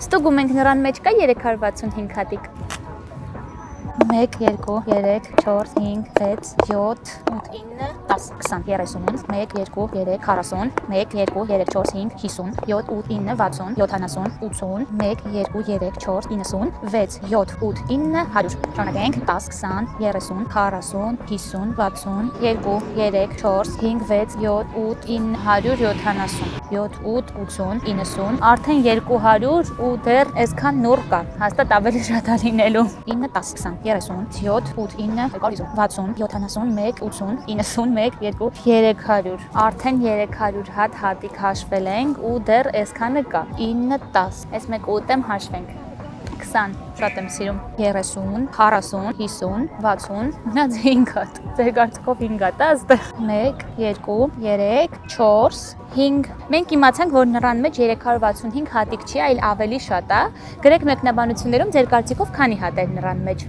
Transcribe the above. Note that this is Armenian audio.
Ստուգում ենք նրան մեջ կա 365 հատիկ։ 1, 2, 3, 4, 5, 6, 7, 8, 9, 10, 20, 30, 1, 2, 3, 40, 1, 2, 3, 4, 5, 50, 7, 8, 9, 60, 70, 80, 1, 2, 3, 4, 90, 6, 7, 8, 9, 100, շարունակենք, 10, 20, 30, 40, 50, 60, 2, 3, 4, 5, 6, 7, 8, 9, 170, 7, 8, 80, 90, արդեն 200 ու դեռ այսքան նոր կա, հաստատ ավելի շատ է լինելու, 9, 10, 20, 30, 7, 8, 9, 60, 71, 80, 91, 2, 300, արդեն 300 հատիկ հաշվել ենք ու դեռ այսքանը կա, 9, 10, այս մեկ ուտեմ հաշվենք, 20, շատ եմ սիրում, 30, 40, 50, 60, մնաց 5 հատ, ձեր կարծիքով 5 հատ է այստեղ, 1, 2, 3, 4, 5, մենք իմացանք, որ նրան մեջ 365 հատիկ չի, այլ ավելի շատ է, գրեք մեկնաբանություններում ձեր կարծիքով քանի հատ է նրան մեջ։